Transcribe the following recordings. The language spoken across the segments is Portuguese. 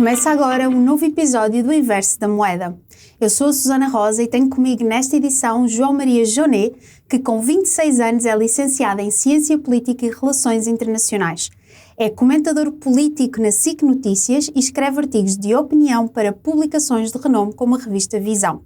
Começa agora um novo episódio do Inverso da Moeda. Eu sou a Susana Rosa e tenho comigo nesta edição João Maria Jonet, que com 26 anos é licenciado em Ciência Política e Relações Internacionais. É comentador político na SIC Notícias e escreve artigos de opinião para publicações de renome como a revista Visão.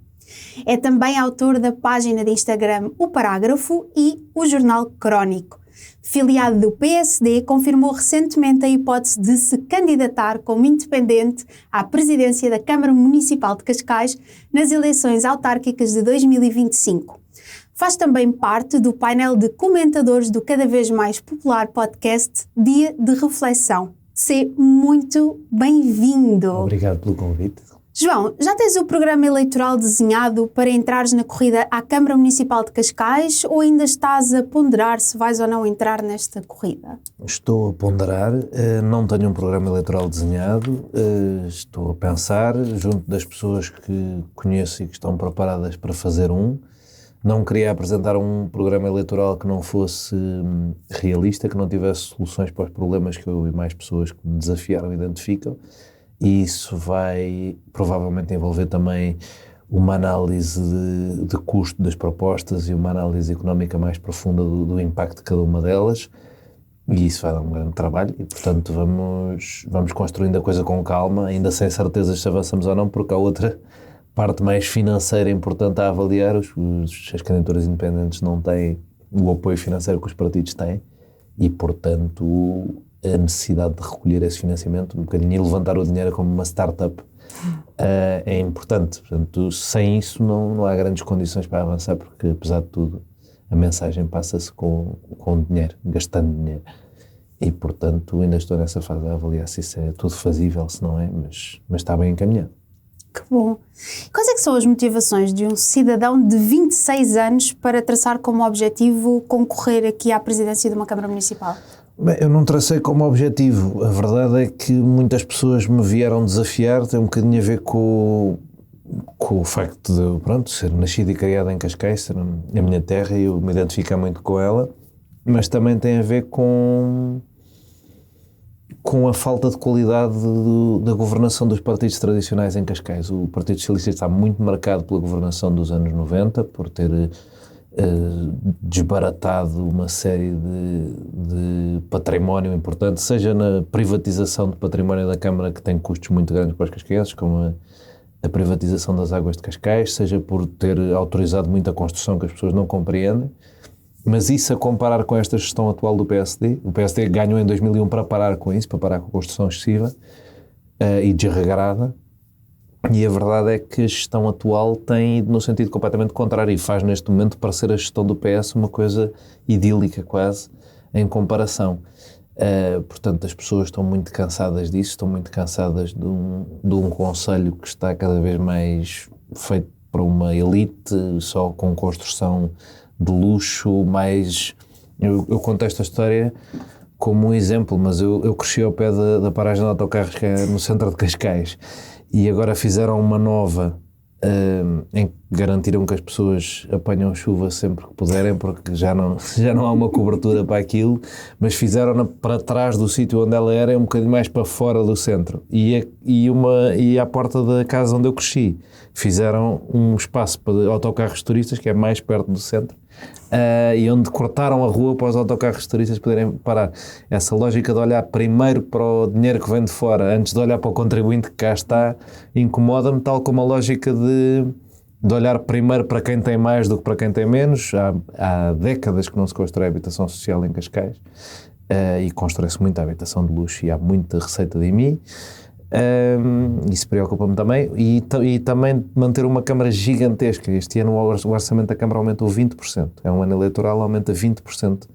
É também autor da página de Instagram O Parágrafo e o jornal Crónico. Filiado do PSD, confirmou recentemente a hipótese de se candidatar como independente à presidência da Câmara Municipal de Cascais nas eleições autárquicas de 2025. Faz também parte do painel de comentadores do cada vez mais popular podcast Dia de Reflexão. Seja muito bem-vindo. Obrigado pelo convite. João, já tens o programa eleitoral desenhado para entrares na corrida à Câmara Municipal de Cascais ou ainda estás a ponderar se vais ou não entrar nesta corrida? Estou a ponderar, não tenho um programa eleitoral desenhado, estou a pensar, junto das pessoas que conheço e que estão preparadas para fazer um. Não queria apresentar um programa eleitoral que não fosse realista, que não tivesse soluções para os problemas que eu e mais pessoas que me desafiaram identificam. E isso vai provavelmente envolver também uma análise de custo das propostas e uma análise económica mais profunda do impacto de cada uma delas, e isso vai dar um grande trabalho e, portanto, vamos construindo a coisa com calma, ainda sem certezas se avançamos ou não, porque há outra parte mais financeira importante a avaliar. As candidaturas independentes não têm o apoio financeiro que os partidos têm e, portanto, a necessidade de recolher esse financiamento, um bocadinho, e levantar o dinheiro como uma startup é importante. Portanto, sem isso não há grandes condições para avançar, porque, apesar de tudo, a mensagem passa-se com dinheiro, gastando dinheiro. E, portanto, ainda estou nessa fase a avaliar se isso é tudo fazível, se não é, mas está bem encaminhado. Que bom! Quais é que são as motivações de um cidadão de 26 anos para traçar como objetivo concorrer aqui à presidência de uma Câmara Municipal? Bem, eu não tracei como objetivo. A verdade é que muitas pessoas me vieram desafiar, tem um bocadinho a ver com o facto de, ser nascido e criado em Cascais, ser a minha terra, e eu me identificar muito com ela, mas também tem a ver com a falta de qualidade da governação dos partidos tradicionais em Cascais. O Partido Socialista está muito marcado pela governação dos anos 90, por ter desbaratado uma série de património importante, seja na privatização de património da Câmara, que tem custos muito grandes para os cascaenses, como a privatização das águas de Cascais, seja por ter autorizado muita construção que as pessoas não compreendem. Mas isso, a comparar com esta gestão atual do PSD, o PSD ganhou em 2001 para parar com isso, para parar com a construção excessiva e desregrada, e a verdade é que a gestão atual tem ido no sentido completamente contrário e faz neste momento parecer a gestão do PS uma coisa idílica quase, em comparação. Portanto, as pessoas estão muito cansadas disso, estão muito cansadas de um concelho que está cada vez mais feito para uma elite, só com construção de luxo, mais... Eu conto esta história como um exemplo, mas eu cresci ao pé da paragem de autocarros, que é no centro de Cascais, e agora fizeram uma nova em que garantiram que as pessoas apanham chuva sempre que puderem, porque já não há uma cobertura para aquilo, mas fizeram-na para trás do sítio onde ela era, um bocadinho mais para fora do centro, e à porta da casa onde eu cresci fizeram um espaço para autocarros turistas, que é mais perto do centro, e onde cortaram a rua para os autocarros turistas poderem parar. Essa lógica de olhar primeiro para o dinheiro que vem de fora antes de olhar para o contribuinte que cá está incomoda-me, tal como a lógica de olhar primeiro para quem tem mais do que para quem tem menos. Há décadas que não se constrói habitação social em Cascais, e constrói-se muita habitação de luxo e há muita receita de IMI. Isso preocupa-me também, e também manter uma Câmara gigantesca. Este ano o orçamento da Câmara aumentou 20%, é um ano eleitoral, aumenta 20%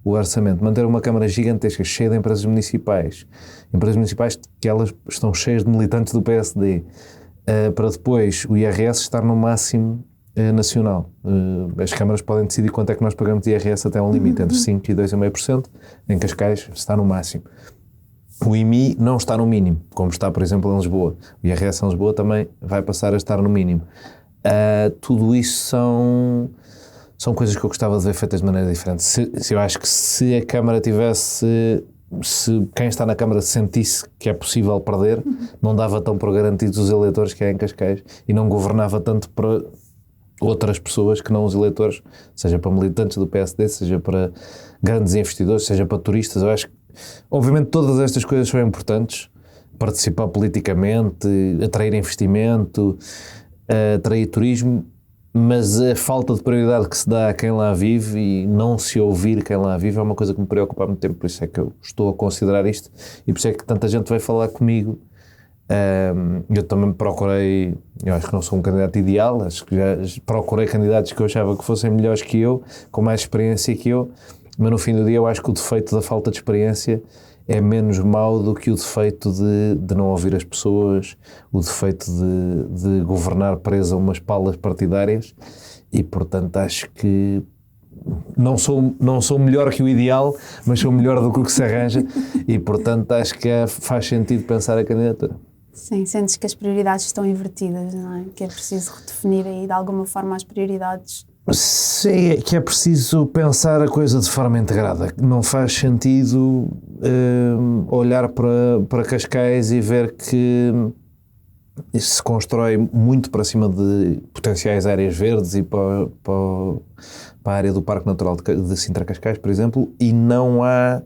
o orçamento. Manter uma Câmara gigantesca, cheia de empresas municipais que elas estão cheias de militantes do PSD, para depois o IRS estar no máximo nacional. As câmaras podem decidir quanto é que nós pagamos de IRS até um limite, entre 5% e 2,5%, em Cascais está no máximo. O IMI não está no mínimo, como está, por exemplo, em Lisboa. O IRS em Lisboa também vai passar a estar no mínimo. Tudo isso são coisas que eu gostava de ver feitas de maneira diferente. Eu acho que se a Câmara tivesse se quem está na Câmara sentisse que é possível perder, não dava tão por garantidos os eleitores que é em Cascais e não governava tanto para outras pessoas que não os eleitores, seja para militantes do PSD, seja para grandes investidores, seja para turistas. Eu acho que, obviamente, todas estas coisas são importantes. Participar politicamente, atrair investimento, atrair turismo, mas a falta de prioridade que se dá a quem lá vive e não se ouvir quem lá vive é uma coisa que me preocupa há muito tempo. Por isso é que eu estou a considerar isto e por isso é que tanta gente vai falar comigo. Eu também procurei, eu acho que não sou um candidato ideal, acho que já procurei candidatos que eu achava que fossem melhores que eu, com mais experiência que eu, mas no fim do dia eu acho que o defeito da falta de experiência é menos mau do que o defeito de não ouvir as pessoas, o defeito de governar preso a umas palas partidárias e, portanto, acho que não sou melhor que o ideal, mas sou melhor do que o que se arranja e, portanto, acho que faz sentido pensar a candidatura. Sim, sentes que as prioridades estão invertidas, não é? Que é preciso redefinir aí de alguma forma as prioridades. Sim, que é preciso pensar a coisa de forma integrada. Não faz sentido olhar para Cascais e ver que se constrói muito para cima de potenciais áreas verdes e para a área do Parque Natural de Sintra-Cascais, por exemplo, e não há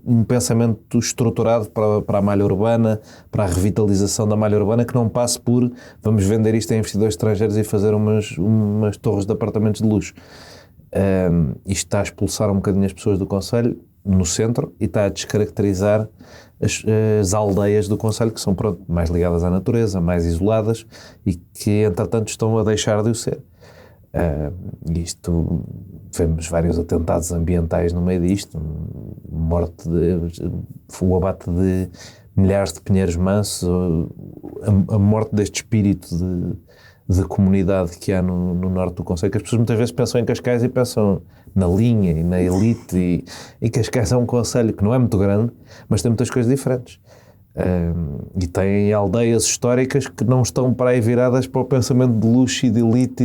um pensamento estruturado para a malha urbana, para a revitalização da malha urbana, que não passe por vamos vender isto a investidores estrangeiros e fazer umas torres de apartamentos de luxo. Isto está a expulsar um bocadinho as pessoas do concelho no centro e está a descaracterizar as aldeias do concelho, que são mais ligadas à natureza, mais isoladas e que entretanto estão a deixar de o ser. Isto, vemos vários atentados ambientais no meio disto, o abate de milhares de pinheiros mansos, a morte deste espírito de comunidade que há no norte do concelho, que as pessoas muitas vezes pensam em Cascais e pensam na linha e na elite, e Cascais é um concelho que não é muito grande, mas tem muitas coisas diferentes. E tem aldeias históricas que não estão para aí viradas para o pensamento de luxo e de elite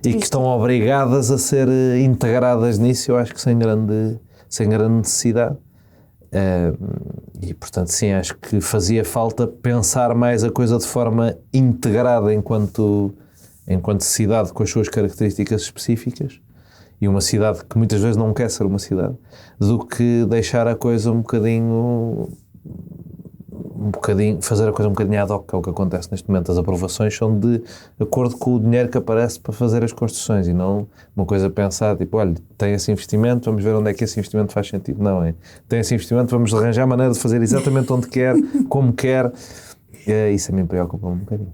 e que estão obrigadas a ser integradas nisso, eu acho que sem grande necessidade. E portanto sim, acho que fazia falta pensar mais a coisa de forma integrada enquanto cidade com as suas características específicas, e uma cidade que muitas vezes não quer ser uma cidade, do que deixar a coisa um bocadinho, fazer a coisa um bocadinho ad hoc, que é o que acontece neste momento. As aprovações são de acordo com o dinheiro que aparece para fazer as construções e não uma coisa pensada, tipo, olha, tem esse investimento, vamos ver onde é que esse investimento faz sentido. Não é? Tem esse investimento, vamos arranjar a maneira de fazer exatamente onde quer, como quer. Isso a mim preocupa um bocadinho.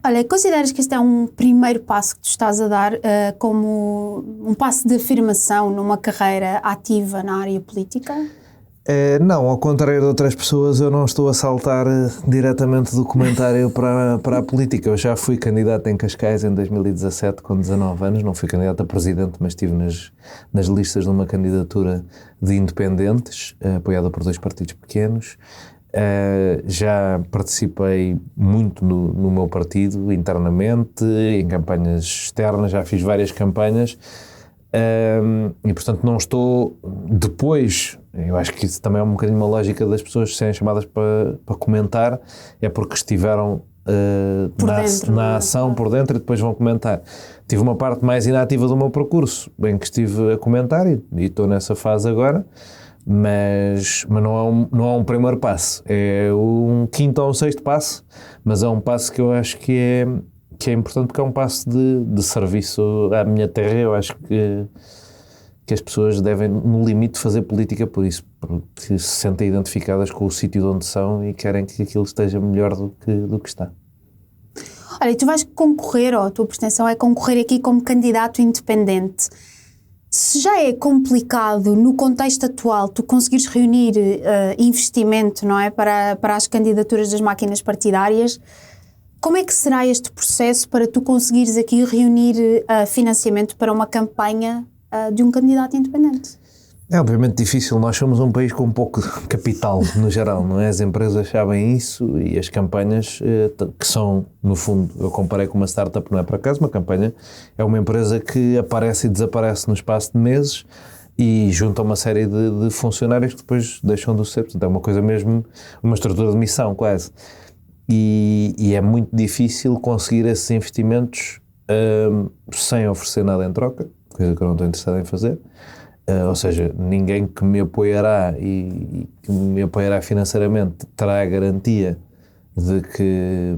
Olha, consideras que este é um primeiro passo que tu estás a dar como um passo de afirmação numa carreira ativa na área política? Não, ao contrário de outras pessoas, eu não estou a saltar diretamente do comentário para a política. Eu já fui candidato em Cascais em 2017, com 19 anos. Não fui candidato a presidente, mas estive nas listas de uma candidatura de independentes, apoiada por 2 partidos pequenos. Já participei muito no meu partido, internamente, em campanhas externas, já fiz várias campanhas. E portanto não estou depois, eu acho que isso também é um bocadinho uma lógica das pessoas serem chamadas para comentar, é porque estiveram na ação por dentro e depois vão comentar. Tive uma parte mais inativa do meu percurso em que estive a comentar e estou nessa fase agora, mas não é um primeiro passo, é um 5º ou um 6º passo, mas é um passo que eu acho que é importante, porque é um passo de serviço à minha terra. Eu acho que as pessoas devem, no limite, fazer política por isso, porque se sentem identificadas com o sítio de onde são e querem que aquilo esteja melhor do que está. Olha, e tu vais concorrer, ou a tua pretensão é concorrer aqui como candidato independente. Se já é complicado, no contexto atual, tu conseguires reunir investimento, não é, para as candidaturas das máquinas partidárias, como é que será este processo para tu conseguires aqui reunir financiamento para uma campanha de um candidato independente? É obviamente difícil, nós somos um país com pouco capital no geral, não é? As empresas sabem isso e as campanhas, que são, no fundo, eu comparei com uma startup, não é por acaso, uma campanha é uma empresa que aparece e desaparece no espaço de meses e junta uma série de funcionários que depois deixam de ser. Portanto, é uma coisa mesmo, uma estrutura de missão quase. E é muito difícil conseguir esses investimentos sem oferecer nada em troca, coisa que eu não estou interessado em fazer. Ou seja, ninguém que me apoiará e que me apoiará financeiramente terá a garantia de que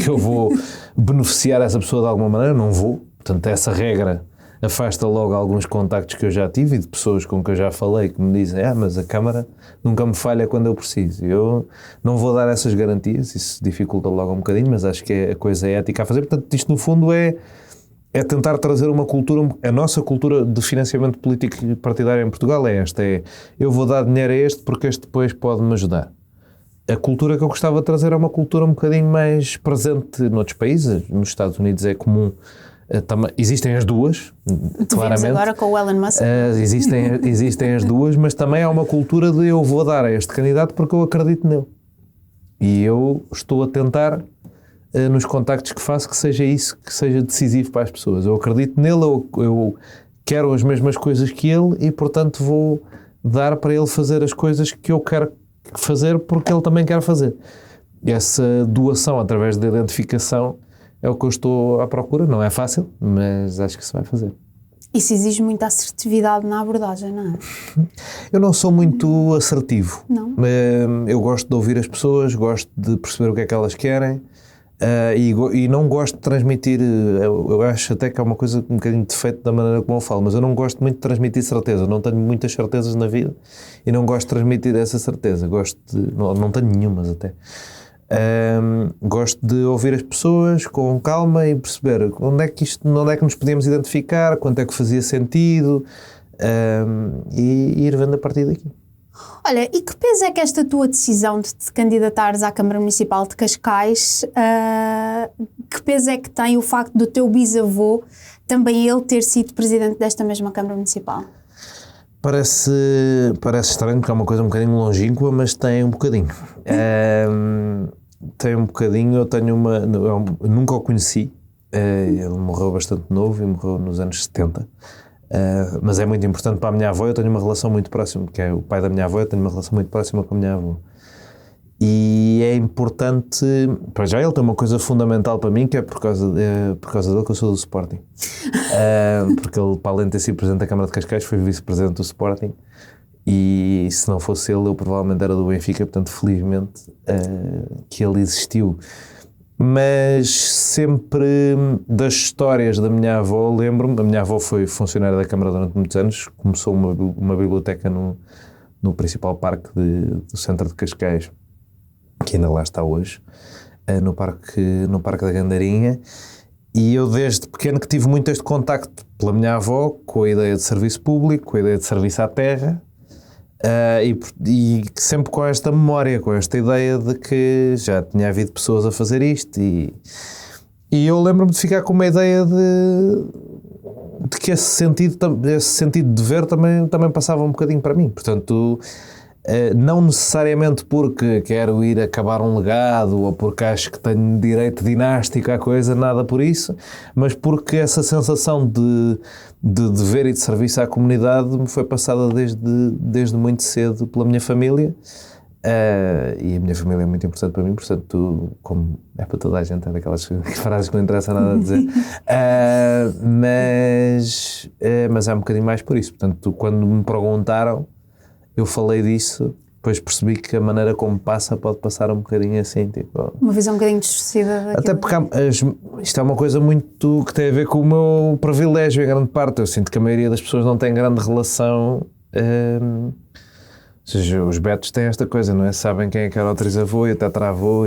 eu vou beneficiar essa pessoa de alguma maneira. Não vou. Portanto, essa regra afasta logo alguns contactos que eu já tive e de pessoas com que eu já falei que me dizem: mas a Câmara nunca me falha quando eu preciso. Eu não vou dar essas garantias, isso dificulta logo um bocadinho, mas acho que a coisa é ética a fazer. Portanto, isto no fundo é tentar trazer uma cultura, a nossa cultura de financiamento político e partidário em Portugal é esta, eu vou dar dinheiro a este porque este depois pode me ajudar. A cultura que eu gostava de trazer é uma cultura um bocadinho mais presente noutros países. Nos Estados Unidos é comum. Existem as duas, claramente. Agora com o Elon Musk. Existem as duas, mas também há uma cultura de eu vou dar a este candidato porque eu acredito nele. E eu estou a tentar, nos contactos que faço, que seja isso, que seja decisivo para as pessoas. Eu acredito nele, eu quero as mesmas coisas que ele e, portanto, vou dar para ele fazer as coisas que eu quero fazer porque ele também quer fazer. E essa doação através da identificação é o que eu estou à procura. Não é fácil, mas acho que se vai fazer. Isso exige muita assertividade na abordagem, não é? Eu não sou muito assertivo. Não. Eu gosto de ouvir as pessoas, gosto de perceber o que é que elas querem e não gosto de transmitir. Eu acho até que é uma coisa um bocadinho defeito da maneira como eu falo, mas eu não gosto muito de transmitir certeza. Eu não tenho muitas certezas na vida e não gosto de transmitir essa certeza. Não tenho nenhumas até. Gosto de ouvir as pessoas com calma e perceber onde é que nos podíamos identificar, quanto é que fazia sentido, e ir vendo a partir daqui. Olha, e que peso é que esta tua decisão de te candidatares à Câmara Municipal de Cascais, que peso é que tem o facto do teu bisavô também ele ter sido presidente desta mesma Câmara Municipal? Parece estranho porque é uma coisa um bocadinho longínqua, mas tem um bocadinho. Tem um bocadinho. Eu nunca o conheci. Ele morreu bastante novo e morreu nos anos 70. Mas é muito importante para a minha avó. Eu tenho uma relação muito próxima, que é o pai da minha avó. Eu tenho uma relação muito próxima com a minha avó. E é importante, para já ele tem uma coisa fundamental para mim, que é por causa dele que eu sou do Sporting. Porque ele, para além de ter sido presidente da Câmara de Cascais, foi vice-presidente do Sporting, e se não fosse ele, eu provavelmente era do Benfica. Portanto, felizmente que ele existiu. Mas sempre das histórias da minha avó, lembro-me. A minha avó foi funcionária da Câmara durante muitos anos, começou uma biblioteca no principal parque do centro de Cascais, que ainda lá está hoje, no Parque da Gandarinha, e eu desde pequeno que tive muito este contacto pela minha avó com a ideia de serviço público, com a ideia de serviço à terra, e sempre com esta memória, com esta ideia de que já tinha havido pessoas a fazer isto, e eu lembro-me de ficar com uma ideia de que esse sentido de dever também passava um bocadinho para mim. Portanto, não necessariamente porque quero ir acabar um legado ou porque acho que tenho direito dinástico à coisa, nada por isso, mas porque essa sensação de dever e de serviço à comunidade me foi passada desde muito cedo pela minha família, e a minha família é muito importante para mim. Portanto, como é para toda a gente, é daquelas frases que não interessa nada a dizer, mas é um bocadinho mais por isso. Portanto, quando me perguntaram, eu falei disso, depois percebi que a maneira como passa pode passar um bocadinho assim, tipo... Uma visão um bocadinho distorcida daquilo. Até porque isto é uma coisa muito que tem a ver com o meu privilégio, em grande parte. Eu sinto que a maioria das pessoas não tem grande relação... ou seja, os betos têm esta coisa, não é? Sabem quem é que era o trisavô e o tetravô.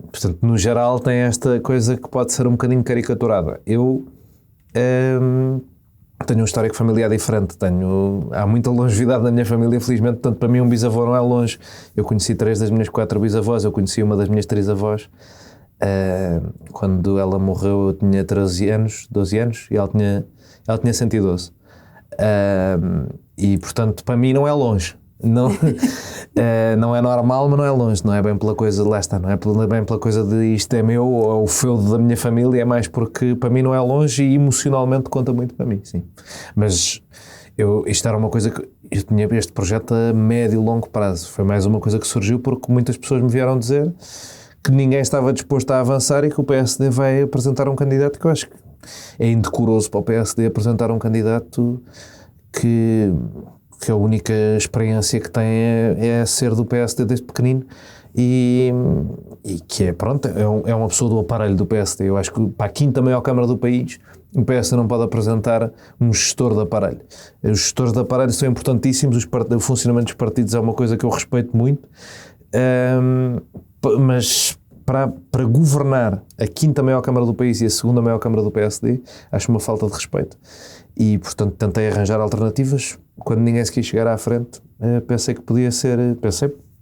Portanto, no geral, tem esta coisa que pode ser um bocadinho caricaturada. Eu... tenho um histórico familiar diferente, há muita longevidade na minha família, felizmente. Portanto, para mim um bisavô não é longe. Eu conheci 3 das minhas 4 bisavós, eu conheci uma das minhas 3 avós. Quando ela morreu eu tinha 12 anos, e ela tinha 112. E portanto, para mim não é longe. Não, não é normal, mas não é longe, não é bem pela coisa, lá está, não é bem pela coisa de isto é meu ou o feudo da minha família, é mais porque para mim não é longe e emocionalmente conta muito para mim, sim. Mas isto era uma coisa que eu tinha este projeto a médio e longo prazo, foi mais uma coisa que surgiu porque muitas pessoas me vieram dizer que ninguém estava disposto a avançar e que o PSD vai apresentar um candidato que eu acho que é indecoroso para o PSD apresentar um candidato que a única experiência que tem é ser do PSD desde pequenino e que é, pronto, é uma pessoa do aparelho do PSD. Eu acho que para a quinta maior Câmara do país o PSD não pode apresentar um gestor de aparelho. Os gestores de aparelho são importantíssimos, o funcionamento dos partidos é uma coisa que eu respeito muito, mas para governar a quinta maior Câmara do país e a segunda maior Câmara do PSD, acho uma falta de respeito. E, portanto, tentei arranjar alternativas. Quando ninguém se quis chegar à frente, pensei que podia ser...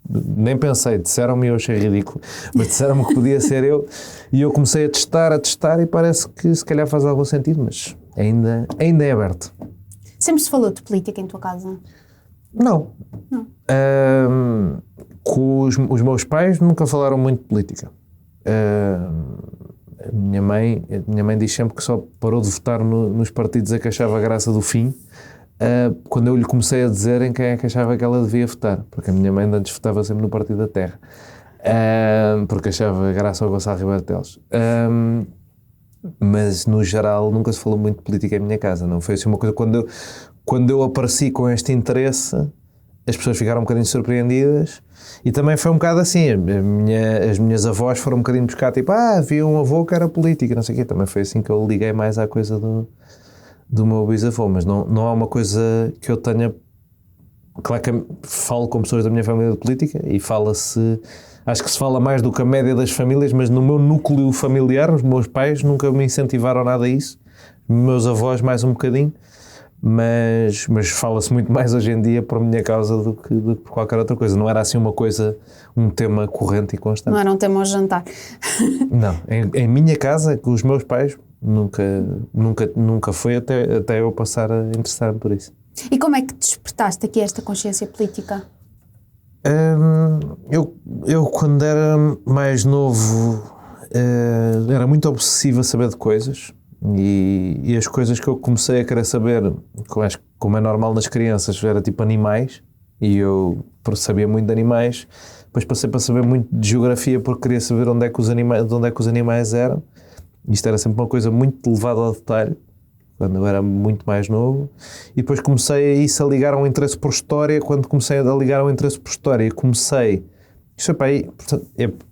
Nem pensei, disseram-me e eu achei ridículo, mas disseram-me que podia ser eu. E eu comecei a testar e parece que se calhar faz algum sentido, mas ainda é aberto. Sempre se falou de política em tua casa? Não. Com os meus pais nunca falaram muito de política. A minha mãe diz sempre que só parou de votar nos partidos a que achava graça do fim, quando eu lhe comecei a dizer em quem é que achava que ela devia votar, porque a minha mãe antes votava sempre no Partido da Terra, porque achava graça ao Gonçalo Ribeiro Teles. Mas no geral nunca se falou muito de política em minha casa, não foi assim uma coisa. Quando eu apareci com este interesse, as pessoas ficaram um bocadinho surpreendidas e também foi um bocado assim, as minhas avós foram um bocadinho buscar, tipo, havia um avô que era político, não sei o quê. Também foi assim que eu liguei mais à coisa do meu bisavô, mas não há uma coisa que eu tenha. Claro que falo com pessoas da minha família de política e acho que se fala mais do que a média das famílias, mas no meu núcleo familiar, os meus pais nunca me incentivaram nada a isso, meus avós mais um bocadinho. Mas fala-se muito mais hoje em dia por minha causa do que por qualquer outra coisa. Não era assim um tema corrente e constante. Não era um tema ao jantar. Não, em minha casa, com os meus pais, nunca foi até eu passar a interessar-me por isso. E como é que despertaste aqui esta consciência política? Eu quando era mais novo, era muito obsessivo a saber de coisas. E as coisas que eu comecei a querer saber, como é normal nas crianças, era tipo animais, e eu sabia muito de animais. Depois passei para saber muito de geografia porque queria saber de onde é que os animais eram. Isto era sempre uma coisa muito levada ao detalhe, quando eu era muito mais novo. E depois comecei a ligar um interesse por história. Quando comecei a ligar um interesse por história, isto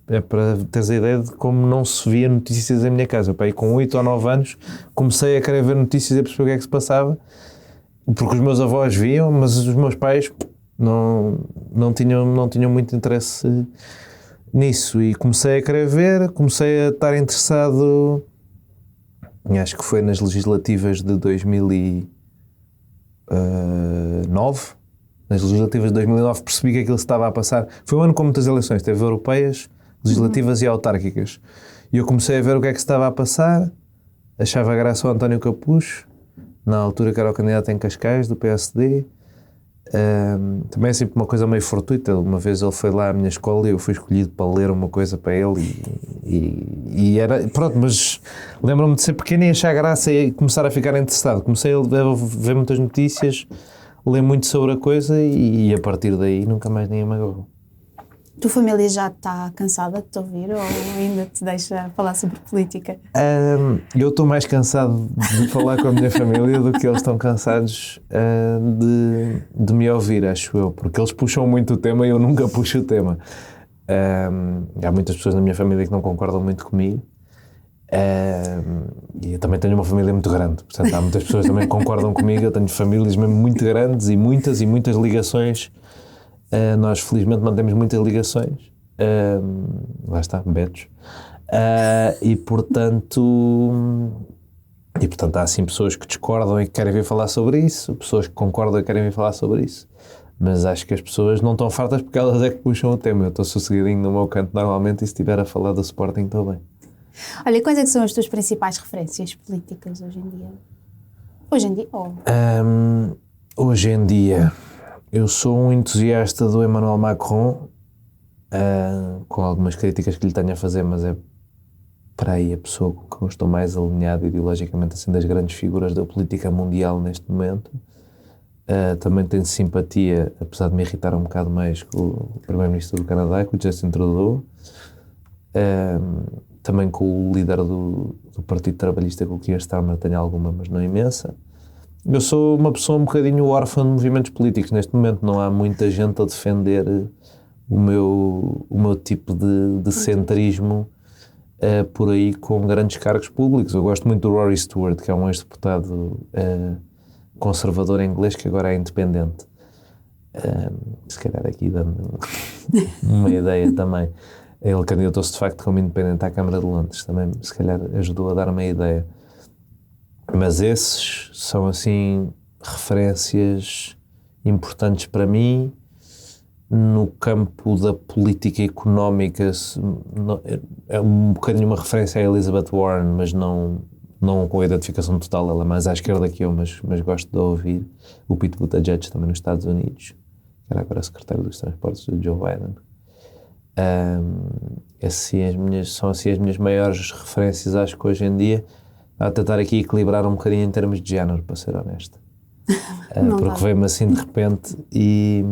é para teres a ideia de como não se via notícias em minha casa. Com 8 ou 9 anos comecei a querer ver notícias e a perceber o que é que se passava, porque os meus avós viam, mas os meus pais não tinham muito interesse nisso. E comecei a querer ver, comecei a estar interessado, acho que foi nas legislativas de 2009. Nas legislativas de 2009 percebi que aquilo se estava a passar. Foi um ano com muitas eleições, teve europeias, legislativas e autárquicas. E eu comecei a ver o que é que se estava a passar, achava graça ao António Capucho, na altura que era o candidato em Cascais, do PSD. Também é sempre uma coisa meio fortuita. Uma vez ele foi lá à minha escola e eu fui escolhido para ler uma coisa para ele e era, pronto, mas lembro-me de ser pequeno e achar graça e começar a ficar interessado. Comecei a ver muitas notícias, ler muito sobre a coisa e a partir daí nunca mais ninguém me agarrou. Tua família já está cansada de te ouvir ou ainda te deixa falar sobre política? Eu estou mais cansado de falar com a minha família do que eles estão cansados de me ouvir, acho eu, porque eles puxam muito o tema e eu nunca puxo o tema. Há muitas pessoas na minha família que não concordam muito comigo. E eu também tenho uma família muito grande, portanto há muitas pessoas que também concordam comigo. Eu tenho famílias mesmo muito grandes e muitas ligações. Nós felizmente mantemos muitas ligações, lá está, betos, e portanto há assim pessoas que discordam e que querem vir falar sobre isso, pessoas que concordam e querem vir falar sobre isso, mas acho que as pessoas não estão fartas porque elas é que puxam o tema. Eu estou sossegadinho no meu canto normalmente e se estiver a falar do Sporting estou bem. Olha, quais é que são as tuas principais referências políticas hoje em dia? Hoje em dia? Hoje em dia, Eu sou um entusiasta do Emmanuel Macron, com algumas críticas que lhe tenho a fazer, mas é para aí a pessoa com que eu estou mais alinhado ideologicamente, assim, das grandes figuras da política mundial neste momento. Também tenho simpatia, apesar de me irritar um bocado mais, com o Primeiro-Ministro do Canadá, com o Justin Trudeau. Também com o líder do Partido Trabalhista, com o Keir Starmer, tenho alguma, mas não imensa. Eu sou uma pessoa um bocadinho órfã de movimentos políticos neste momento. Não há muita gente a defender o meu tipo de centrismo por aí com grandes cargos públicos. Eu gosto muito do Rory Stewart, que é um ex-deputado conservador inglês que agora é independente. Se calhar aqui dando uma ideia também. Ele candidatou-se de facto como independente à Câmara de Londres. Também se calhar ajudou a dar uma ideia. Mas esses são assim referências importantes para mim. No campo da política económica é um bocadinho uma referência à Elizabeth Warren, mas não com a identificação total. Ela é mais à esquerda que eu, mas gosto de ouvir. O Pete Buttigieg também nos Estados Unidos, que era agora secretário dos transportes do Joe Biden. São assim as minhas maiores referências, acho que hoje em dia, a tentar aqui equilibrar um bocadinho em termos de género, para ser honesto. Porque veio-me assim de repente. E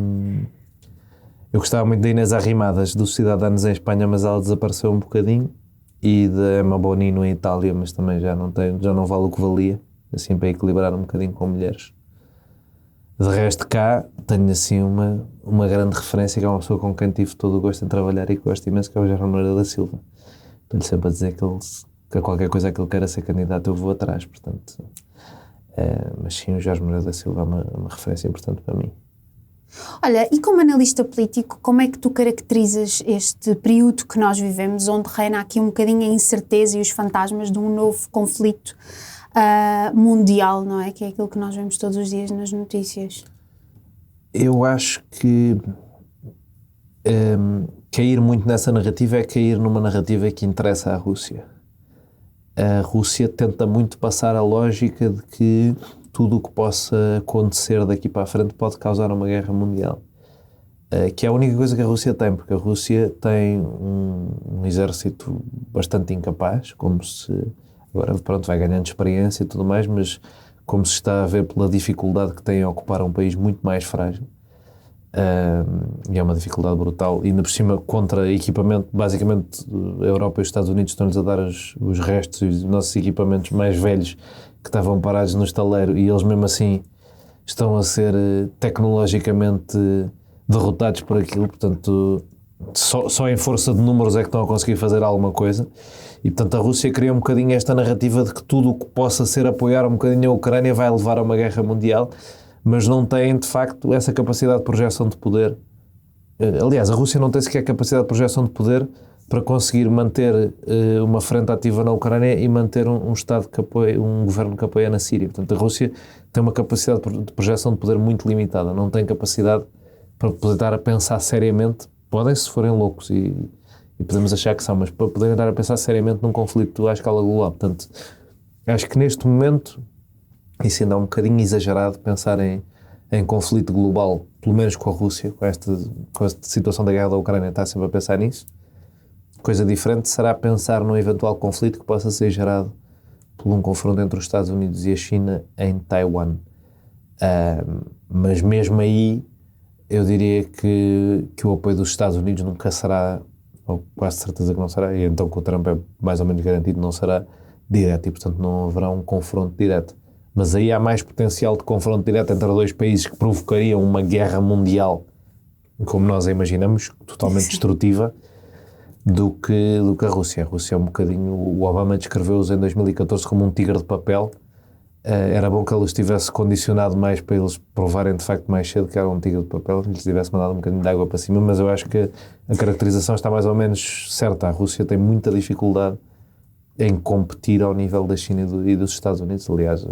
eu gostava muito da Inês Arrimadas, do Cidadanos em Espanha, mas ela desapareceu um bocadinho, e da Emma Bonino em Itália, mas também já não vale o que valia, assim, para equilibrar um bocadinho com mulheres. De resto, cá tenho assim uma grande referência, que é uma pessoa com quem tive todo o gosto em trabalhar e que gosto imenso, que é o Jair Moreira da Silva. Estou-lhe sempre a dizer que a qualquer coisa que ele queira ser candidato eu vou atrás, portanto. Mas sim, o Jair Moreira da Silva é uma referência importante para mim. Olha, e como analista político, como é que tu caracterizas este período que nós vivemos, onde reina aqui um bocadinho a incerteza e os fantasmas de um novo conflito mundial, não é? Que é aquilo que nós vemos todos os dias nas notícias. Eu acho que cair muito nessa narrativa é cair numa narrativa que interessa à Rússia. A Rússia tenta muito passar a lógica de que tudo o que possa acontecer daqui para a frente pode causar uma guerra mundial. Que é a única coisa que a Rússia tem, porque a Rússia tem um exército bastante incapaz, como se agora pronto, vai ganhando experiência e tudo mais, mas como se está a ver pela dificuldade que tem em ocupar um país muito mais frágil. E é uma dificuldade brutal, e ainda por cima contra equipamento, basicamente a Europa e os Estados Unidos estão-lhes a dar os restos e os nossos equipamentos mais velhos que estavam parados no estaleiro, e eles mesmo assim estão a ser tecnologicamente derrotados por aquilo. Portanto, só em força de números é que estão a conseguir fazer alguma coisa. E portanto a Rússia cria um bocadinho esta narrativa de que tudo o que possa ser apoiar um bocadinho a Ucrânia vai levar a uma guerra mundial, mas não tem de facto essa capacidade de projeção de poder. Aliás, a Rússia não tem sequer capacidade de projeção de poder para conseguir manter uma frente ativa na Ucrânia e manter um Estado que apoia, um governo que apoia na Síria. Portanto, a Rússia tem uma capacidade de projeção de poder muito limitada, não tem capacidade para poder estar a pensar seriamente. Podem, se forem loucos, e podemos achar que são, mas para poderem estar a pensar seriamente num conflito à escala global. Portanto, acho que neste momento isso ainda é um bocadinho exagerado pensar em conflito global, pelo menos com a Rússia, com esta situação da guerra da Ucrânia, está sempre a pensar nisso. Coisa diferente será pensar num eventual conflito que possa ser gerado por um confronto entre os Estados Unidos e a China em Taiwan. Mas mesmo aí, eu diria que o apoio dos Estados Unidos nunca será, ou quase certeza que não será, e então com o Trump é mais ou menos garantido, não será direto, e portanto não haverá um confronto direto. Mas aí há mais potencial de confronto direto entre dois países que provocariam uma guerra mundial, como nós a imaginamos, totalmente destrutiva, do que a Rússia. A Rússia é um bocadinho... O Obama descreveu-os em 2014 como um tigre de papel. Era bom que ele estivesse condicionado mais para eles provarem de facto mais cedo que era um tigre de papel, que lhes tivesse mandado um bocadinho de água para cima, mas eu acho que a caracterização está mais ou menos certa. A Rússia tem muita dificuldade em competir ao nível da China e dos Estados Unidos. Aliás,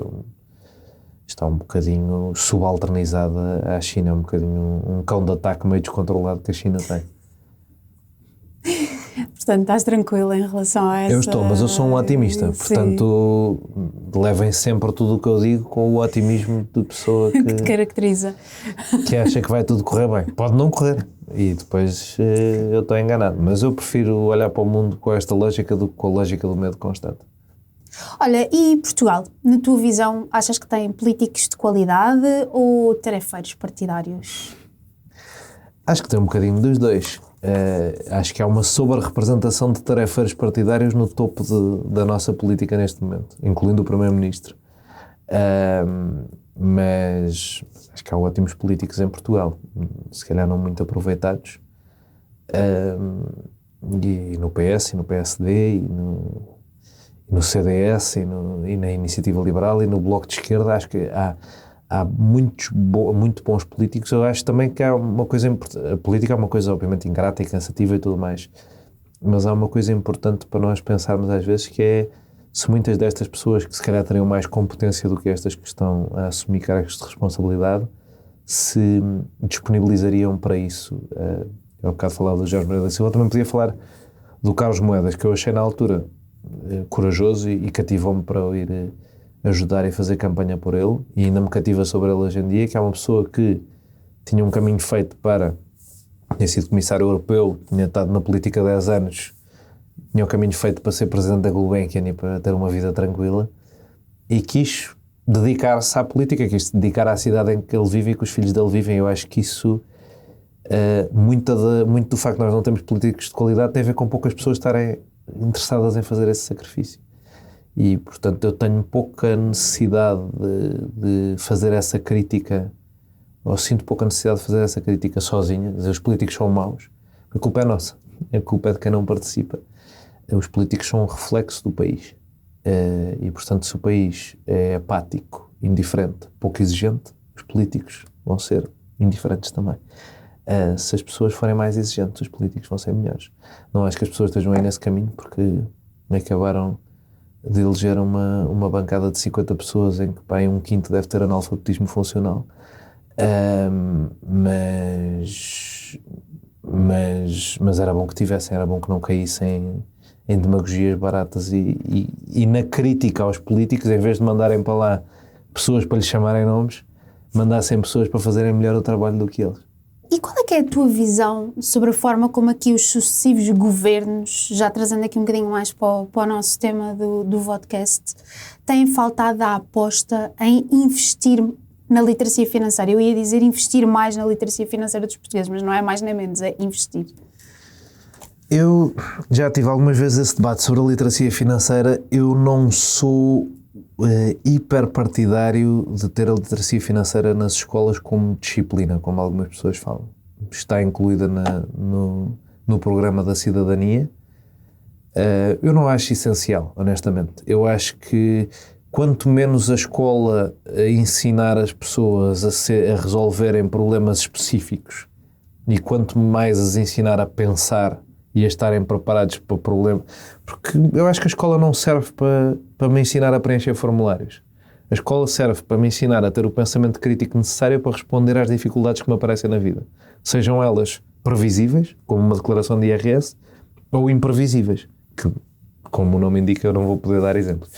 está um bocadinho subalternizada à China, um bocadinho um cão de ataque meio descontrolado que a China tem. Portanto, estás tranquila em relação a essa... Eu estou, mas eu sou um otimista, Sim. portanto levem sempre tudo o que eu digo com o otimismo de pessoa que te caracteriza. que acha que vai tudo correr bem. Pode não correr e depois eu estou enganado, mas eu prefiro olhar para o mundo com esta lógica do que com a lógica do medo constante. Olha, e Portugal, na tua visão, achas que tem políticos de qualidade ou tarefeiros partidários? Acho que tem um bocadinho dos dois. Acho que há uma sobre-representação de tarefeiros partidários no topo da nossa política neste momento, incluindo o Primeiro-Ministro. Mas acho que há ótimos políticos em Portugal, se calhar não muito aproveitados, e no PS, e no PSD, e no CDS, e na Iniciativa Liberal, e no Bloco de Esquerda. Acho que há muito bons políticos. Eu acho também que há uma coisa importante. A política é uma coisa obviamente ingrata e cansativa e tudo mais, mas há uma coisa importante para nós pensarmos às vezes, que é se muitas destas pessoas que se calhar teriam mais competência do que estas que estão a assumir cargos de responsabilidade se disponibilizariam para isso. Eu há bocado falava do Jorge Moreira da Silva, também podia falar do Carlos Moedas, que eu achei na altura corajoso e cativou-me para eu ir ajudar e fazer campanha por ele, e ainda me cativa sobre ele hoje em dia, que é uma pessoa que tinha um caminho feito para... tinha sido comissário europeu, tinha estado na política há 10 anos, tinha um caminho feito para ser presidente da Gulbenkian e para ter uma vida tranquila, e quis dedicar-se à política, quis dedicar à cidade em que ele vive e que os filhos dele vivem. Eu acho que isso, muito do facto de nós não termos políticos de qualidade, tem a ver com poucas pessoas estarem interessadas em fazer esse sacrifício. E, portanto, eu tenho pouca necessidade de fazer essa crítica, ou sinto pouca necessidade de fazer essa crítica sozinha, dizer os políticos são maus. A culpa é nossa, a culpa é de quem não participa. Os políticos são um reflexo do país. E, portanto, se o país é apático, indiferente, pouco exigente, os políticos vão ser indiferentes também. Se as pessoas forem mais exigentes, os políticos vão ser melhores. Não acho que as pessoas estejam aí nesse caminho, porque acabaram de eleger uma bancada de 50 pessoas em que um quinto deve ter analfabetismo funcional. Mas era bom que tivessem, era bom que não caíssem em demagogias baratas e na crítica aos políticos, em vez de mandarem para lá pessoas para lhes chamarem nomes, mandassem pessoas para fazerem melhor o trabalho do que eles. E qual é que é a tua visão sobre a forma como aqui os sucessivos governos, já trazendo aqui um bocadinho mais para o nosso tema do podcast, têm faltado a aposta em investir na literacia financeira? Eu ia dizer investir mais na literacia financeira dos portugueses, mas não é mais nem menos, é investir. Eu já tive algumas vezes esse debate sobre a literacia financeira. Eu não sou hiperpartidário de ter a literacia financeira nas escolas como disciplina, como algumas pessoas falam. Está incluída no programa da cidadania. Eu não acho essencial, honestamente. Eu acho que quanto menos a escola ensinar as pessoas a resolverem problemas específicos e quanto mais as ensinar a pensar e a estarem preparados para o problema, porque eu acho que a escola não serve para me ensinar a preencher formulários. A escola serve para me ensinar a ter o pensamento crítico necessário para responder às dificuldades que me aparecem na vida. Sejam elas previsíveis, como uma declaração de IRS, ou imprevisíveis, que, como o nome indica, eu não vou poder dar exemplos.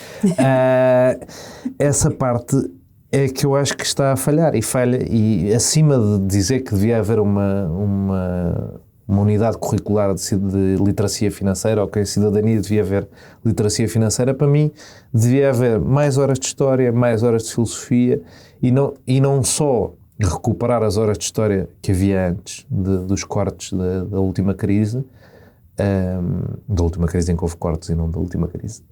Essa parte é que eu acho que está a falhar, e falha, e acima de dizer que devia haver uma unidade curricular de literacia financeira, ou que a cidadania devia haver literacia financeira, para mim devia haver mais horas de história, mais horas de filosofia, e não só recuperar as horas de história que havia antes dos cortes da última crise, da última crise em que houve cortes e não da última crise,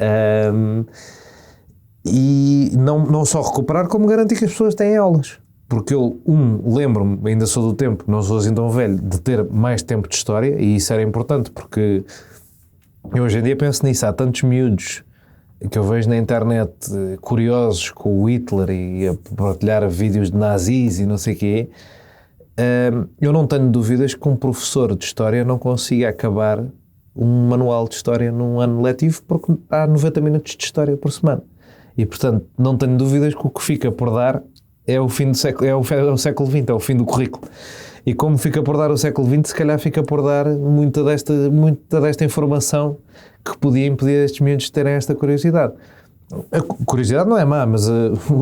e não só recuperar, como garantir que as pessoas têm aulas. Porque eu, lembro-me, ainda sou do tempo, não sou assim tão velho, de ter mais tempo de história, e isso era importante, porque eu hoje em dia penso nisso. Há tantos miúdos que eu vejo na internet curiosos com o Hitler e a partilhar vídeos de nazis e não sei o quê. Eu não tenho dúvidas que um professor de história não consiga acabar um manual de história num ano letivo, porque há 90 minutos de história por semana. E, portanto, não tenho dúvidas que o que fica por dar é o fim do século, é o século XX, é o fim do currículo. E como fica por dar o século XX, se calhar fica por dar muita desta informação que podia impedir estes miúdos de terem esta curiosidade. A curiosidade não é má, mas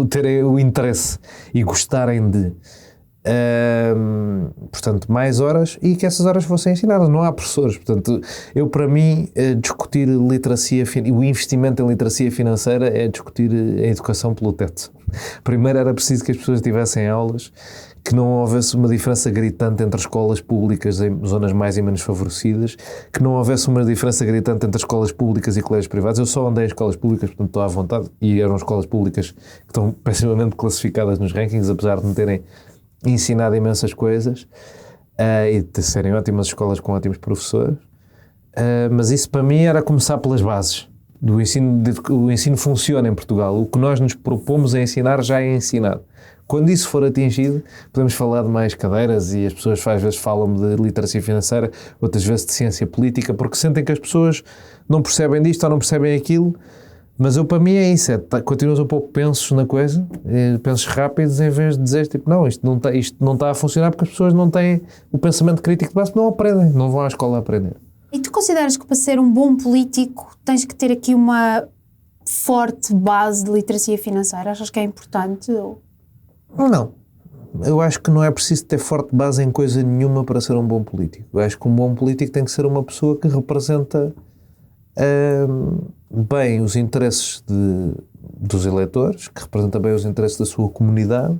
terem o interesse e gostarem de... portanto, mais horas e que essas horas fossem ensinadas. Não há professores. Portanto, para mim, discutir literacia, o investimento em literacia financeira é discutir a educação pelo teto. Primeiro era preciso que as pessoas tivessem aulas, que não houvesse uma diferença gritante entre escolas públicas em zonas mais e menos favorecidas, que não houvesse uma diferença gritante entre escolas públicas e colégios privados. Eu só andei em escolas públicas, portanto estou à vontade, e eram escolas públicas que estão pessimamente classificadas nos rankings, apesar de me terem ensinado imensas coisas e de serem ótimas escolas com ótimos professores, mas isso para mim era começar pelas bases do ensino. O ensino funciona em Portugal, o que nós nos propomos a ensinar já é ensinado. Quando isso for atingido, podemos falar de mais cadeiras, e as pessoas às vezes falam de literacia financeira, outras vezes de ciência política, porque sentem que as pessoas não percebem disto ou não percebem aquilo. Mas para mim é isso, continuas um pouco pensos na coisa, pensos rápidos, em vez de dizer tipo, não, isto não está a funcionar porque as pessoas não têm o pensamento crítico de base, não aprendem, não vão à escola a aprender. E tu consideras que para ser um bom político tens que ter aqui uma forte base de literacia financeira? Achas que é importante? Não. Eu acho que não é preciso ter forte base em coisa nenhuma para ser um bom político. Eu acho que um bom político tem que ser uma pessoa que representa bem os interesses dos eleitores, que representa bem os interesses da sua comunidade,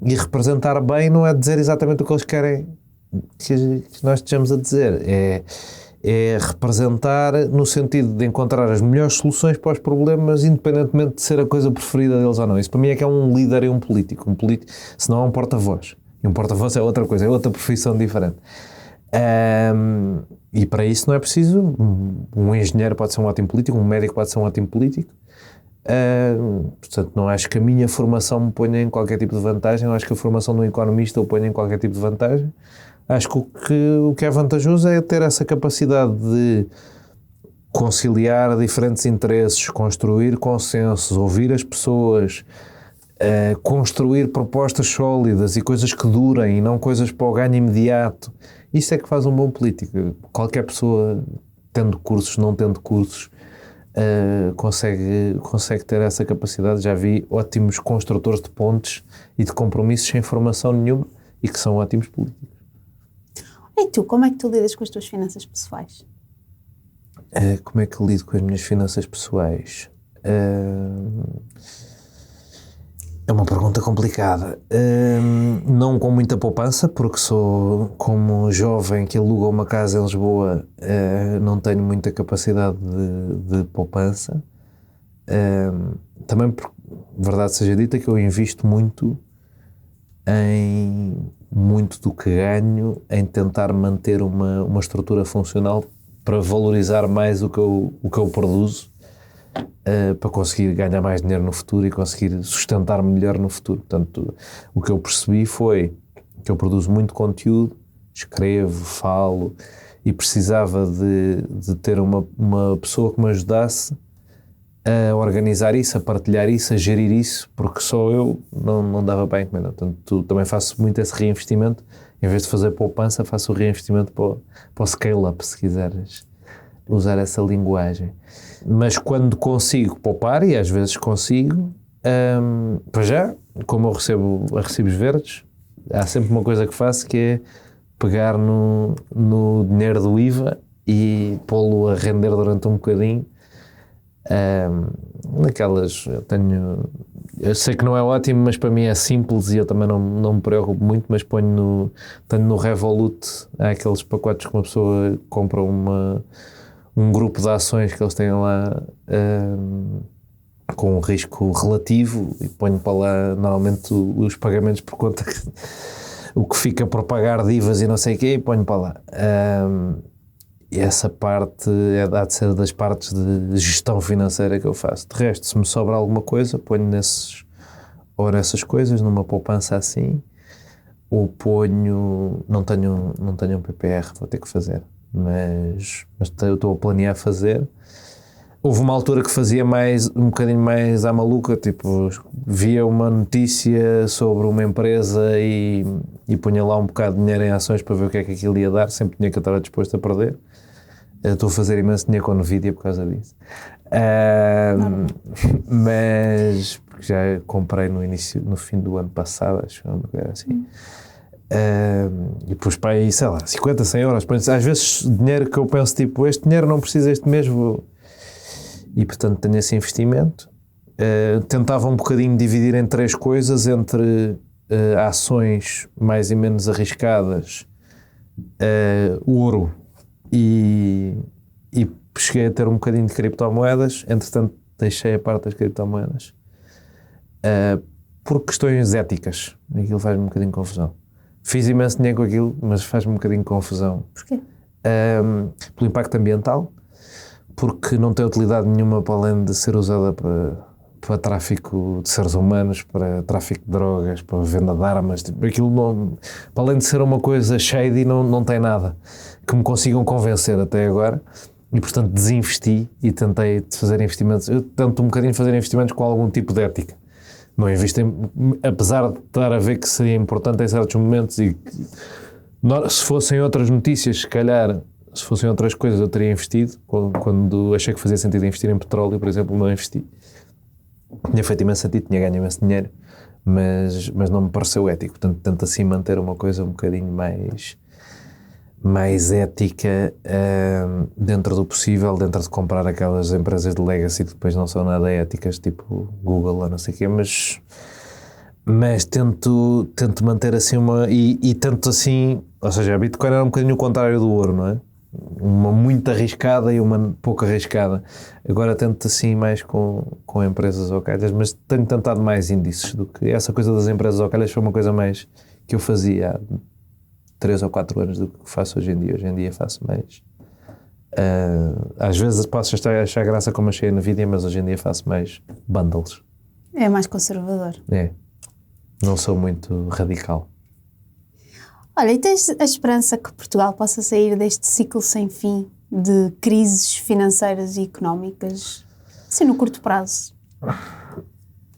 e representar bem não é dizer exatamente o que eles querem que nós estejamos a dizer, é representar no sentido de encontrar as melhores soluções para os problemas, independentemente de ser a coisa preferida deles ou não. Isso para mim é que é um líder e um político. Se não é um porta-voz. E um porta-voz é outra coisa, é outra profissão diferente. E para isso não é preciso. Um engenheiro pode ser um ótimo político, um médico pode ser um ótimo político. Portanto, não acho que a minha formação me ponha em qualquer tipo de vantagem. Não acho que a formação de um economista o ponha em qualquer tipo de vantagem. Acho que o que é vantajoso é ter essa capacidade de conciliar diferentes interesses, construir consensos, ouvir as pessoas, construir propostas sólidas e coisas que durem e não coisas para o ganho imediato. Isso é que faz um bom político. Qualquer pessoa, tendo cursos, não tendo cursos, consegue ter essa capacidade. Já vi ótimos construtores de pontes e de compromissos sem formação nenhuma e que são ótimos políticos. E tu, como é que tu lidas com as tuas finanças pessoais? Como é que lido com as minhas finanças pessoais? É uma pergunta complicada. Não com muita poupança, porque sou, como jovem que aluga uma casa em Lisboa, não tenho muita capacidade de poupança. Também, verdade seja dita, que eu invisto muito do que ganho em tentar manter uma estrutura funcional para valorizar mais o que eu produzo, para conseguir ganhar mais dinheiro no futuro e conseguir sustentar melhor no futuro. Portanto, o que eu percebi foi que eu produzo muito conteúdo, escrevo, falo, e precisava de ter uma pessoa que me ajudasse a organizar isso, a partilhar isso, a gerir isso, porque só eu não dava bem comigo. Portanto, também faço muito esse reinvestimento. Em vez de fazer poupança, faço o reinvestimento para o scale-up, se quiseres usar essa linguagem. Mas quando consigo poupar, e às vezes consigo, para já, como eu recebo a recibos verdes, há sempre uma coisa que faço, que é pegar no dinheiro do IVA e pô-lo a render durante um bocadinho. Naquelas, eu sei que não é ótimo, mas para mim é simples e eu também não me preocupo muito, mas tenho no Revolut, há aqueles pacotes que uma pessoa compra um grupo de ações que eles têm lá, com um risco relativo, e ponho para lá normalmente os pagamentos por conta, o que fica por pagar de IVAs e não sei o quê, e ponho para lá. E essa parte há de ser das partes de gestão financeira que eu faço. De resto, se me sobra alguma coisa, ponho nessas coisas, numa poupança assim, ou ponho... Não tenho um PPR, vou ter que fazer, mas eu estou a planear fazer. Houve uma altura que fazia um bocadinho mais à maluca, tipo, via uma notícia sobre uma empresa e punha lá um bocado de dinheiro em ações para ver o que é que aquilo ia dar, sempre tinha que eu estava disposto a perder. Estou a fazer imenso dinheiro com a Nvidia por causa disso. Mas já comprei no fim do ano passado, acho que uma coisa assim. E depois para aí, sei lá, 50, 100 euros. Às vezes dinheiro que eu penso, tipo, este dinheiro não precisa este mês, e portanto tenho esse investimento. Tentava um bocadinho dividir em 3 coisas, entre ações mais e menos arriscadas, ouro e cheguei a ter um bocadinho de criptomoedas. Entretanto deixei a parte das criptomoedas por questões éticas. Aquilo faz-me um bocadinho de confusão. Fiz imenso dinheiro com aquilo, mas faz-me um bocadinho de confusão. Porquê? Pelo impacto ambiental, porque não tem utilidade nenhuma para além de ser usada para tráfico de seres humanos, para tráfico de drogas, para venda de armas. Tipo, aquilo não, para além de ser uma coisa shady, não tem nada que me consigam convencer até agora. E portanto desinvesti e tentei fazer investimentos. Eu tento um bocadinho fazer investimentos com algum tipo de ética. Não invisto apesar de estar a ver que seria importante em certos momentos, e se fossem outras notícias, se calhar, se fossem outras coisas, eu teria investido. Quando achei que fazia sentido investir em petróleo, por exemplo, não investi. Tinha feito imenso sentido, tinha ganho imenso dinheiro, mas não me pareceu ético. Portanto, tento assim manter uma coisa um bocadinho mais ética, dentro do possível, dentro de comprar aquelas empresas de legacy que depois não são nada éticas, tipo Google ou não sei o quê, mas tento manter assim e tento assim, ou seja, a Bitcoin era um bocadinho o contrário do ouro, não é? Uma muito arriscada e uma pouco arriscada. Agora tento assim mais com empresas ou calhas, mas tenho tentado mais índices do que essa coisa das empresas ou calhas. Foi uma coisa mais que eu fazia há 3 ou 4 anos do que faço hoje em dia. Hoje em dia faço mais. Às vezes posso achar graça como achei na Nvidia, mas hoje em dia faço mais bundles. É mais conservador. É. Não sou muito radical. Olha, e tens a esperança que Portugal possa sair deste ciclo sem fim de crises financeiras e económicas, assim no curto prazo?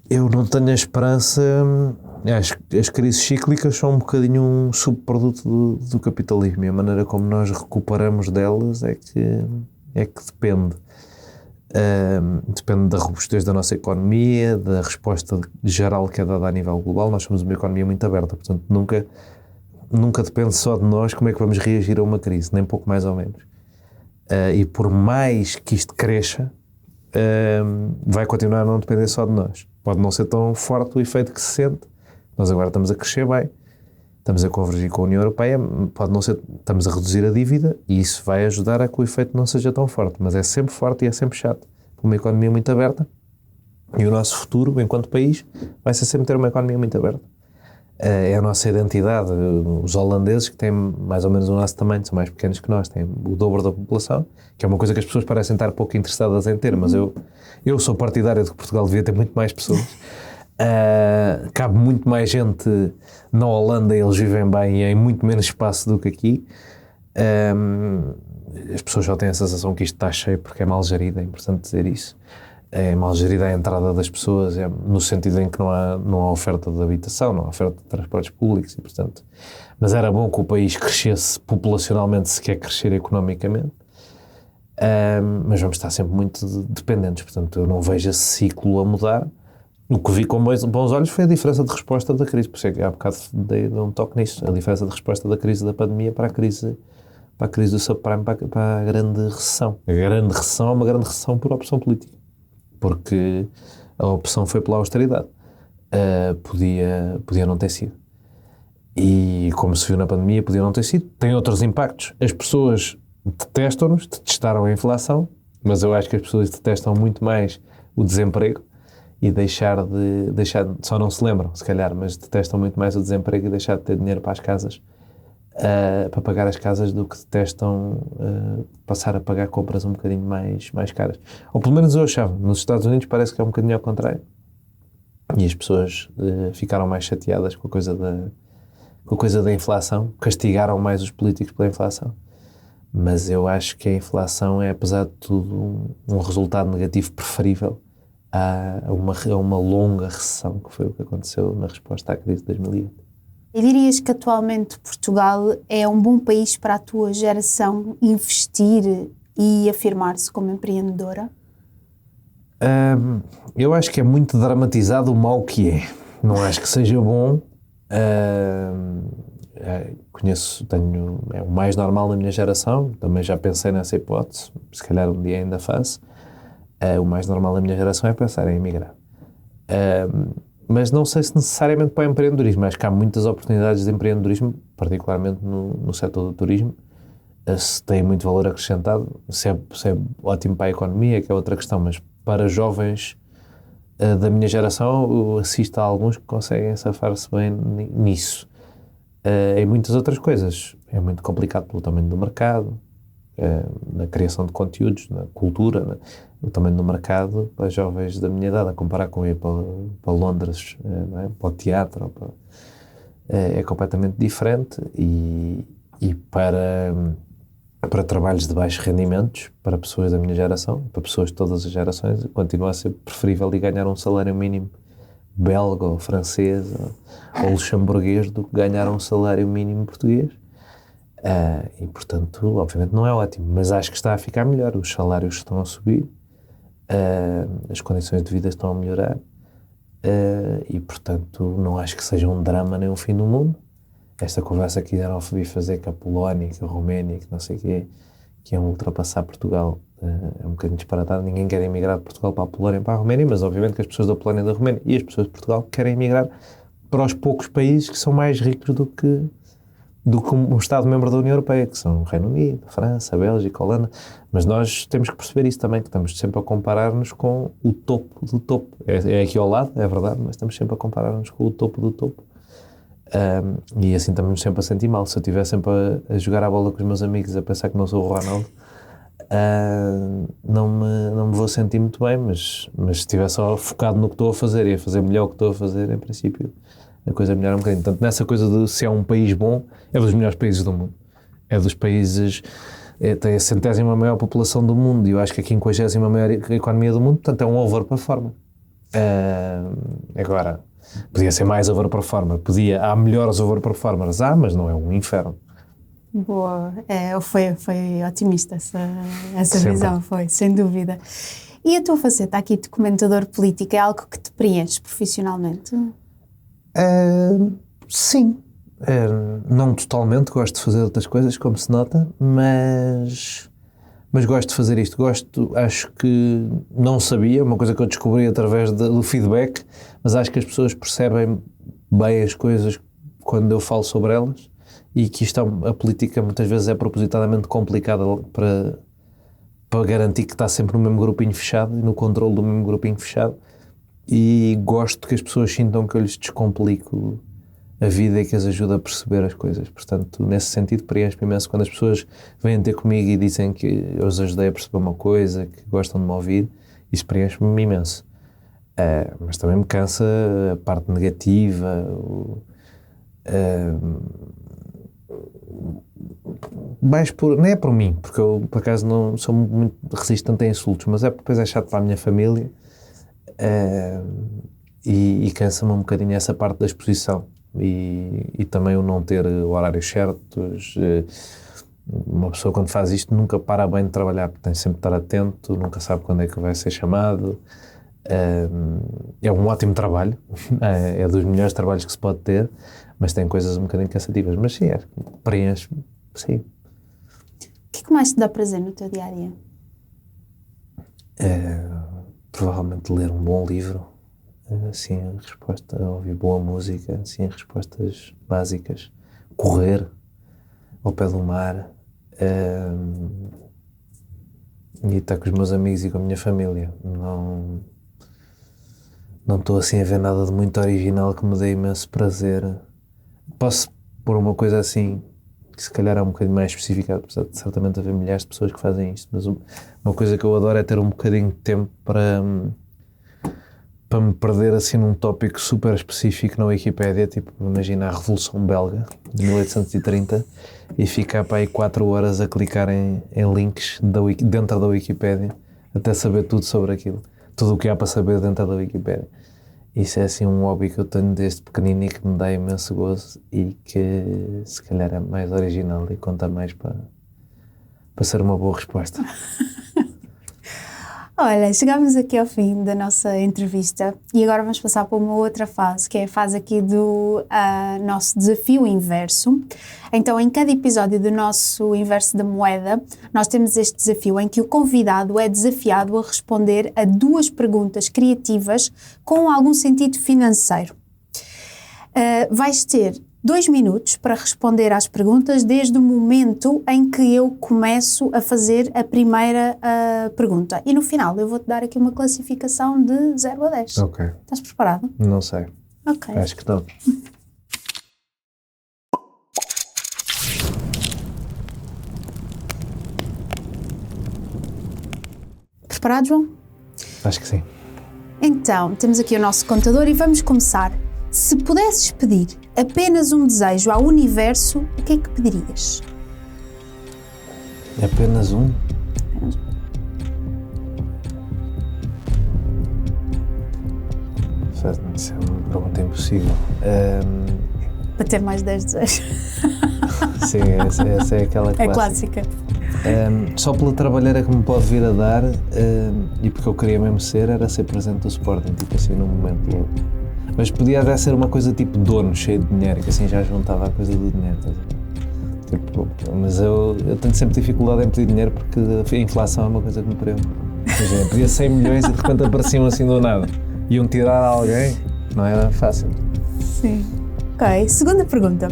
Eu não tenho a esperança. As crises cíclicas são um bocadinho um subproduto do capitalismo, e a maneira como nós recuperamos delas é que depende. Depende da robustez da nossa economia, da resposta geral que é dada a nível global. Nós somos uma economia muito aberta, portanto nunca depende só de nós como é que vamos reagir a uma crise, nem pouco mais ou menos. E por mais que isto cresça, vai continuar a não depender só de nós. Pode não ser tão forte o efeito que se sente. Nós agora estamos a crescer bem, estamos a convergir com a União Europeia, pode não ser, estamos a reduzir a dívida, e isso vai ajudar a que o efeito não seja tão forte, mas é sempre forte e é sempre chato. Uma economia muito aberta, e o nosso futuro, enquanto país, vai ser sempre ter uma economia muito aberta. É a nossa identidade. Os holandeses, que têm mais ou menos o nosso tamanho, são mais pequenos que nós, têm o dobro da população, que é uma coisa que as pessoas parecem estar pouco interessadas em ter, mas eu sou partidário de que Portugal devia ter muito mais pessoas. Cabe muito mais gente na Holanda, eles vivem bem e em muito menos espaço do que aqui. As pessoas já têm a sensação que isto está cheio porque é mal gerido, é importante dizer isso. É mal gerida a entrada das pessoas, no sentido em que não há oferta de habitação, não há oferta de transportes públicos, e portanto, mas era bom que o país crescesse populacionalmente se quer crescer economicamente. Mas vamos estar sempre muito dependentes, portanto eu não vejo esse ciclo a mudar. O que vi com bons olhos foi a diferença de resposta da crise, por isso é que há bocado dei um toque nisso, a diferença de resposta da crise da pandemia para a crise do subprime, para a grande recessão. A grande recessão é uma grande recessão por opção política, porque a opção foi pela austeridade. Podia não ter sido. E como se viu na pandemia, podia não ter sido. Tem outros impactos. As pessoas detestam-nos, detestaram a inflação, mas eu acho que as pessoas detestam muito mais o desemprego e só não se lembram, se calhar, mas detestam muito mais o desemprego e deixar de ter dinheiro para as casas, para pagar as casas, do que detestam passar a pagar compras um bocadinho mais caras. Ou pelo menos eu achava. Nos Estados Unidos parece que é um bocadinho ao contrário. E as pessoas ficaram mais chateadas com a coisa da inflação, castigaram mais os políticos pela inflação. Mas eu acho que a inflação é, apesar de tudo, um resultado negativo preferível a uma longa recessão, que foi o que aconteceu na resposta à crise de 2008. E dirias que atualmente Portugal é um bom país para a tua geração investir e afirmar-se como empreendedora? Eu acho que é muito dramatizado o mal que é. Não acho que seja bom. É o mais normal da minha geração, também já pensei nessa hipótese, se calhar um dia ainda faço. O mais normal da minha geração é pensar em emigrar. Mas não sei se necessariamente para o empreendedorismo. Acho que há muitas oportunidades de empreendedorismo, particularmente no setor do turismo. Se tem muito valor acrescentado, se é ótimo para a economia, que é outra questão, mas para jovens da minha geração, eu assisto a alguns que conseguem safar-se bem nisso. Em muitas outras coisas. É muito complicado pelo tamanho do mercado, na criação de conteúdos, na cultura, o tamanho do mercado para jovens da minha idade, a comparar com ir para Londres, não é? Para o teatro, é completamente diferente e para trabalhos de baixos rendimentos, para pessoas da minha geração, para pessoas de todas as gerações, continua a ser preferível ir ganhar um salário mínimo belga ou francês ou luxemburguês do que ganhar um salário mínimo português. E, portanto, obviamente não é ótimo, mas acho que está a ficar melhor. Os salários estão a subir, as condições de vida estão a melhorar e, portanto, não acho que seja um drama nem um fim do mundo. Esta conversa que deram a fazer com a Polónia, com a Roménia, que não sei o quê, que iam ultrapassar Portugal, é um bocadinho disparatado. Ninguém quer emigrar de Portugal para a Polónia e para a Roménia, mas obviamente que as pessoas da Polónia e da Roménia e as pessoas de Portugal querem emigrar para os poucos países que são mais ricos do que um Estado-membro da União Europeia, que são o Reino Unido, a França, a Bélgica, a Holanda. Mas nós temos que perceber isso também, que estamos sempre a comparar-nos com o topo do topo. É aqui ao lado, é verdade, mas estamos sempre a comparar-nos com o topo do topo. E assim estamos sempre a sentir mal. Se eu estiver sempre a jogar a bola com os meus amigos, a pensar que não sou o Ronaldo, não me vou sentir muito bem, mas se estiver só focado no que estou a fazer e a fazer melhor o que estou a fazer, em princípio a coisa melhora um bocadinho. Portanto, nessa coisa de se é um país bom, é dos melhores países do mundo. É dos países... tem a 100ª maior população do mundo e eu acho que a 50ª maior economia do mundo, portanto é um overperformer. Agora, podia ser mais overperformer, há melhores overperformers, mas não é um inferno. Boa, foi otimista essa visão, foi, sem dúvida. E a tua faceta aqui de comentador político é algo que te preenche profissionalmente? Sim. Não totalmente, gosto de fazer outras coisas, como se nota, mas gosto de fazer isto. Acho que não sabia, uma coisa que eu descobri através do feedback, mas acho que as pessoas percebem bem as coisas quando eu falo sobre elas e que a política muitas vezes é propositadamente complicada para garantir que está sempre no mesmo grupinho fechado e no controle do mesmo grupinho fechado, e gosto que as pessoas sintam que eu lhes descomplico a vida e que as ajuda a perceber as coisas. Portanto, nesse sentido, preenche-me imenso quando as pessoas vêm ter comigo e dizem que eu os ajudei a perceber uma coisa, que gostam de me ouvir. Isso preenche-me imenso. Mas também me cansa a parte negativa, não é por mim, porque eu, por acaso, não sou muito resistente a insultos, mas depois é chato para a minha família e cansa-me um bocadinho essa parte da exposição. E também o não ter horários certos. Uma pessoa quando faz isto nunca para bem de trabalhar, porque tem sempre de estar atento, nunca sabe quando é que vai ser chamado. É um ótimo trabalho, é dos melhores trabalhos que se pode ter, mas tem coisas um bocadinho cansativas. Mas sim, preenche, sim. O que é que mais te dá prazer no teu dia-a-dia? Provavelmente ler um bom livro. Assim, a resposta, ouvir boa música, assim, respostas básicas. Correr ao pé do mar e estar com os meus amigos e com a minha família. Não estou assim a ver nada de muito original que me dê imenso prazer. Posso pôr uma coisa assim que se calhar é um bocadinho mais específica, apesar de certamente haver milhares de pessoas que fazem isto, mas uma coisa que eu adoro é ter um bocadinho de tempo para para me perder assim num tópico super específico na Wikipédia, tipo, imagina a Revolução Belga de 1830 e ficar para aí 4 horas a clicar em links dentro da Wikipédia até saber tudo sobre aquilo, tudo o que há para saber dentro da Wikipédia. Isso é assim um hobby que eu tenho desde pequenino e que me dá imenso gozo e que se calhar é mais original e conta mais para ser uma boa resposta. Olha, chegamos aqui ao fim da nossa entrevista e agora vamos passar para uma outra fase, que é a fase aqui do nosso desafio inverso. Então, em cada episódio do nosso Inverso da Moeda, nós temos este desafio em que o convidado é desafiado a responder a 2 perguntas criativas com algum sentido financeiro. Vais ter 2 minutos para responder às perguntas desde o momento em que eu começo a fazer a primeira pergunta. E no final eu vou-te dar aqui uma classificação de 0 a 10. Ok. Estás preparado? Não sei. Ok. Acho que estou. Preparado, João? Acho que sim. Então, temos aqui o nosso contador e vamos começar. Se pudesses pedir apenas um desejo ao universo, o que é que pedirias? Apenas um? Isso é uma pergunta impossível. Para ter mais 10 desejos. Sim, essa é aquela clássica. É clássica. Só pela trabalheira que me pode vir a dar, e porque eu queria mesmo era ser presidente do Sporting, tipo assim, num momento logo. Mas podia até ser uma coisa tipo dono, cheio de dinheiro, que assim já juntava a coisa do dinheiro. Tipo, mas eu tenho sempre dificuldade em pedir dinheiro porque a inflação é uma coisa que me preocupa. Imagina, pedia 100 milhões e de repente apareciam assim do nada. Iam tirar a alguém, não era fácil. Sim. Ok, segunda pergunta.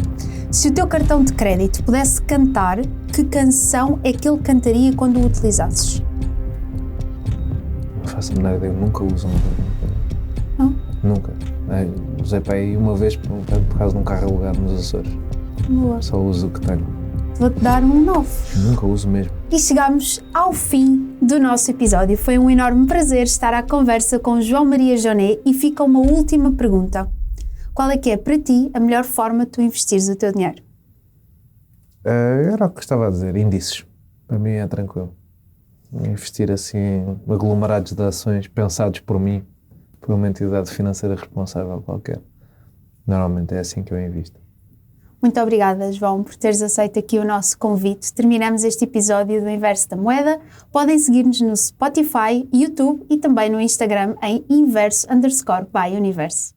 Se o teu cartão de crédito pudesse cantar, que canção é que ele cantaria quando o utilizasses? Não faço a menor ideia, eu nunca uso um cartão de crédito. Não? Nunca. Usei para aí uma vez por causa de um carro alugado nos Açores. Boa. Só uso o que tenho. Vou-te dar um 9. Nunca uso mesmo. E chegamos ao fim do nosso episódio. Foi um enorme prazer estar à conversa com João Maria Joné e fica uma última pergunta. Qual é que é para ti a melhor forma de tu investires o teu dinheiro? Era o que estava a dizer, índices. Para mim é tranquilo. Investir assim em aglomerados de ações pensados por mim, por uma entidade financeira responsável qualquer. Normalmente é assim que eu invisto. Muito obrigada, João, por teres aceito aqui o nosso convite. Terminamos este episódio do Inverso da Moeda. Podem seguir-nos no Spotify, YouTube e também no Instagram em inverso_by universo.